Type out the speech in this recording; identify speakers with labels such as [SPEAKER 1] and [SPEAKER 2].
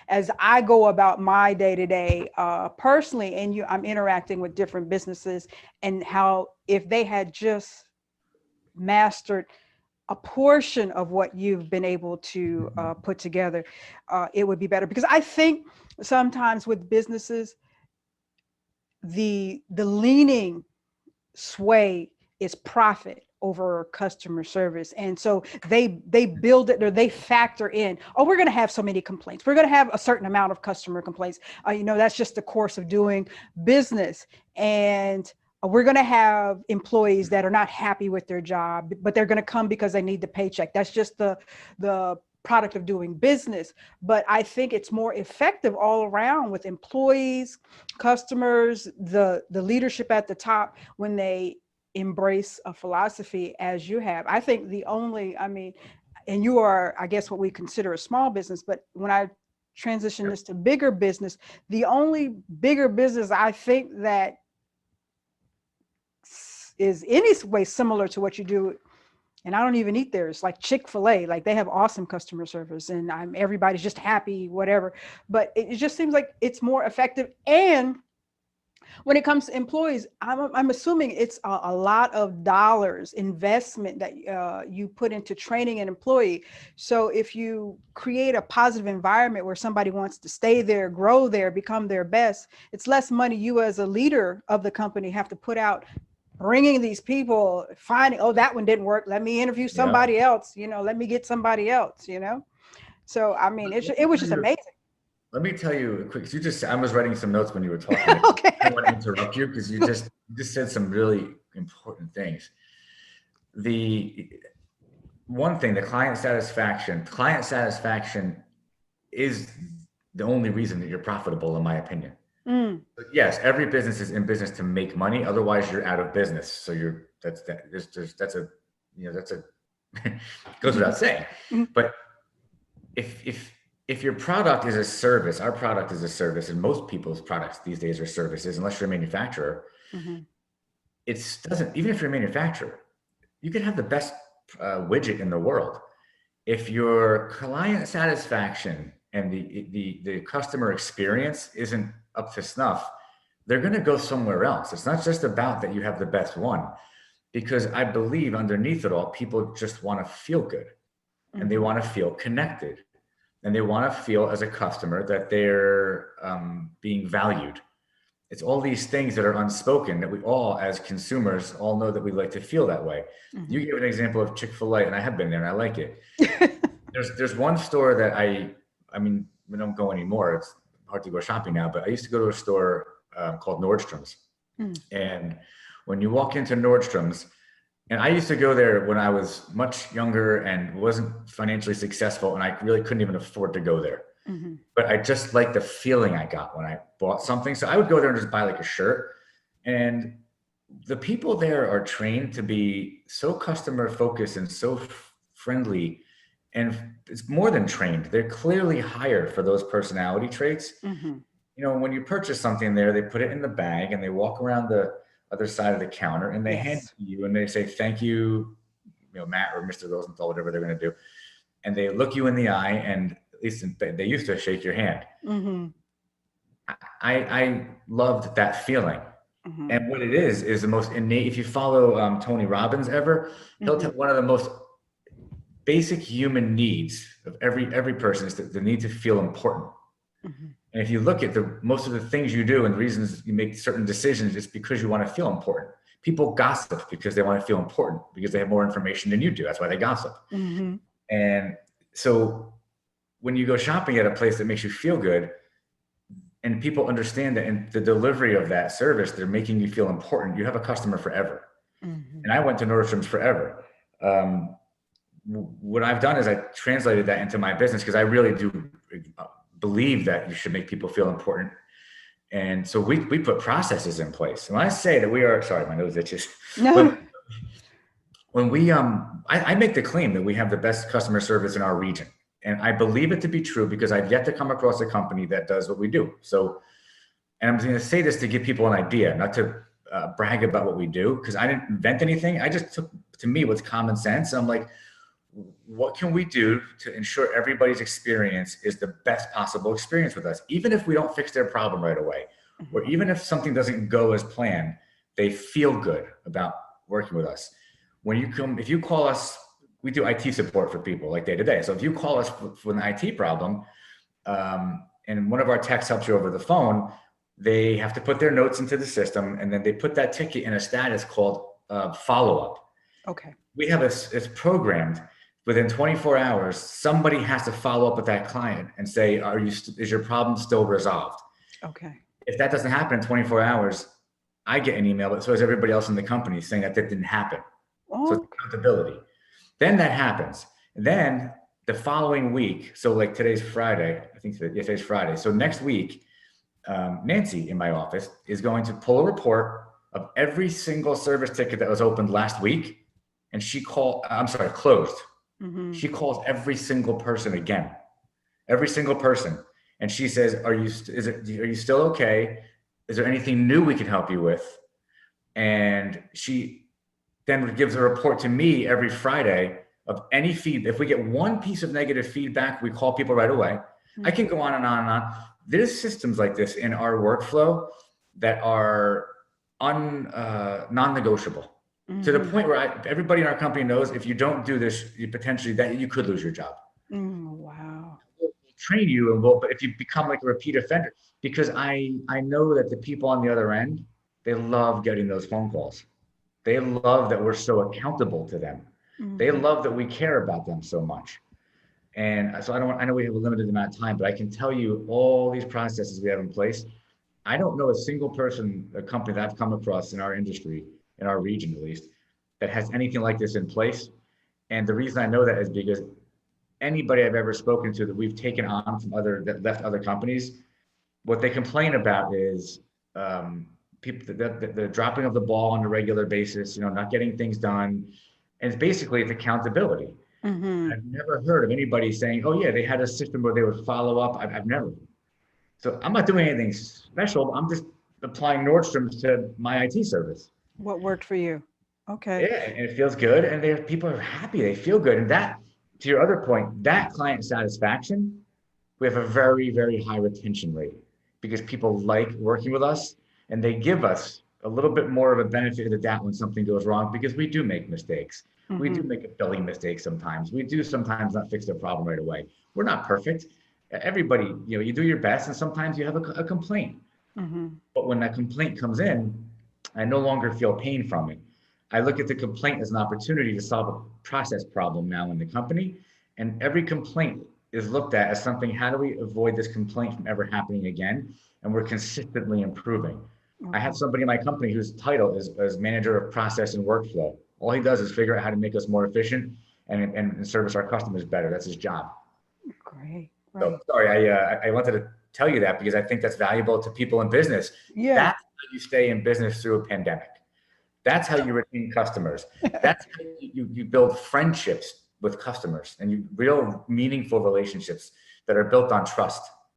[SPEAKER 1] as I go about my day to day, personally, and I'm interacting with different businesses, and how if they had just mastered a portion of what you've been able to put together, it would be better. Because I think sometimes with businesses, the leaning sway is profit over customer service, and so they build it, or they factor in, oh, we're going to have so many complaints, we're going to have a certain amount of customer complaints, that's just the course of doing business, and we're going to have employees that are not happy with their job, but they're going to come because they need the paycheck. That's just the product of doing business. But I think it's more effective all around with employees, customers, the leadership at the top, when they embrace a philosophy as you have. I think and you are, I guess, what we consider a small business, but when I transition this to bigger business, the only bigger business I think that is any way similar to what you do, and I don't even eat there, it's like Chick-fil-A. Like, they have awesome customer service, and everybody's just happy, whatever. But it just seems like it's more effective. And when it comes to employees, I'm assuming it's a lot of dollars investment that you put into training an employee. So if you create a positive environment where somebody wants to stay there, grow there, become their best, it's less money you as a leader of the company have to put out, bringing these people, finding, oh, that one didn't work, let me interview somebody else, let me get somebody else, So, it was just amazing.
[SPEAKER 2] Let me tell you quick, I was writing some notes when you were talking.
[SPEAKER 1] Okay.
[SPEAKER 2] I don't want to interrupt you, because you just said some really important things. The one thing, the client satisfaction is the only reason that you're profitable, in my opinion. But yes, every business is in business to make money. Otherwise, you're out of business. So that's goes without saying. But if your product is a service, our product is a service, and most people's products these days are services, unless you're a manufacturer. It doesn't. Even if you're a manufacturer, you can have the best widget in the world. If your client satisfaction and the customer experience isn't up to snuff, they're going to go somewhere else. It's not just about that you have the best one, because I believe underneath it all, people just want to feel good, and they want to feel connected, and they want to feel as a customer that they're being valued. It's all these things that are unspoken that we all, as consumers, all know that we like to feel that way. You gave an example of Chick-fil-A, and I have been there and I like it. There's one store that we don't go anymore. It's hard to go shopping now, but I used to go to a store called Nordstrom's. And when you walk into Nordstrom's, and I used to go there when I was much younger and wasn't financially successful, and I really couldn't even afford to go there. But I just liked the feeling I got when I bought something. So I would go there and just buy like a shirt. And the people there are trained to be so customer focused and so friendly. And it's more than trained. They're clearly hired for those personality traits. When you purchase something there, they put it in the bag and they walk around the other side of the counter and they hand it to you and they say, thank you, Matt or Mr. Rosenthal, whatever they're going to do. And they look you in the eye, and at least they used to shake your hand. I loved that feeling. And what it is the most innate. If you follow Tony Robbins he'll tell one of the most basic human needs of every person is the need to feel important. And if you look at most of the things you do and the reasons you make certain decisions, it's because you want to feel important. People gossip because they want to feel important, because they have more information than you do. That's why they gossip. And so when you go shopping at a place that makes you feel good, and people understand that in the delivery of that service, they're making you feel important, you have a customer forever. And I went to Nordstrom's forever. What I've done is I translated that into my business, because I really do believe that you should make people feel important. And so we put processes in place. And when I say that we are, sorry, my nose itches.
[SPEAKER 1] No.
[SPEAKER 2] When we, I make the claim that we have the best customer service in our region. And I believe it to be true because I've yet to come across a company that does what we do. So, and I'm going to say this to give people an idea, not to brag about what we do, because I didn't invent anything. I just took, to me, what's common sense. I'm like, what can we do to ensure everybody's experience is the best possible experience with us, even if we don't fix their problem right away, or even if something doesn't go as planned, they feel good about working with us. When you come, if you call us, we do IT support for people like day to day. So if you call us for an IT problem, and one of our techs helps you over the phone, they have to put their notes into the system, and then they put that ticket in a status called follow-up.
[SPEAKER 1] Okay.
[SPEAKER 2] We have it's programmed within 24 hours. Somebody has to follow up with that client and say, is your problem still resolved?
[SPEAKER 1] Okay.
[SPEAKER 2] If that doesn't happen in 24 hours, I get an email, but so does everybody else in the company saying that didn't happen.
[SPEAKER 1] Oh.
[SPEAKER 2] So it's accountability. Then that happens. And then the following week, so like today's Friday, I think today's Friday. So next week, Nancy in my office is going to pull a report of every single service ticket that was opened last week. And closed. Mm-hmm. She calls every single person again, every single person. And she says, are you still okay? Is there anything new we can help you with? And she then gives a report to me every Friday of any feedback. If we get one piece of negative feedback, we call people right away. Mm-hmm. I can go on and on and on. There's systems like this in our workflow that are non-negotiable. Mm-hmm. To the point where everybody in our company knows if you don't do this, you could lose your job.
[SPEAKER 1] Wow.
[SPEAKER 2] We'll train you, but if you become like a repeat offender, because I know that the people on the other end, they love getting those phone calls. They love that we're so accountable to them. Mm-hmm. They love that we care about them so much. And so I know we have a limited amount of time, but I can tell you all these processes we have in place. I don't know a single person, a company that I've come across in our industry, in our region at least, that has anything like this in place. And the reason I know that is because anybody I've ever spoken to that we've taken on from that left other companies, what they complain about is people, the dropping of the ball on a regular basis, not getting things done. And it's accountability. Mm-hmm. I've never heard of anybody saying, oh yeah, they had a system where they would follow up. I've never. So I'm not doing anything special. I'm just applying Nordstrom's to my IT service.
[SPEAKER 1] What worked for you? Okay.
[SPEAKER 2] Yeah, and it feels good, and people are happy. They feel good, and that, to your other point, that client satisfaction, we have a very, very high retention rate because people like working with us, and they give us a little bit more of a benefit of the doubt when something goes wrong because we do make mistakes. Mm-hmm. We do make a billing mistake sometimes. We do sometimes not fix the problem right away. We're not perfect. Everybody, you do your best, and sometimes you have a complaint. Mm-hmm. But when that complaint comes in, I no longer feel pain from it. I look at the complaint as an opportunity to solve a process problem now in the company. And every complaint is looked at as something, how do we avoid this complaint from ever happening again? And we're consistently improving. Okay. I have somebody in my company whose title is manager of process and workflow. All he does is figure out how to make us more efficient and service our customers better. That's his job.
[SPEAKER 1] Great.
[SPEAKER 2] Right. So sorry, I wanted to tell you that because I think that's valuable to people in business. Yeah. That's how you stay in business through a pandemic. That's how you retain customers. That's how you build friendships with customers and real meaningful relationships that are built on trust.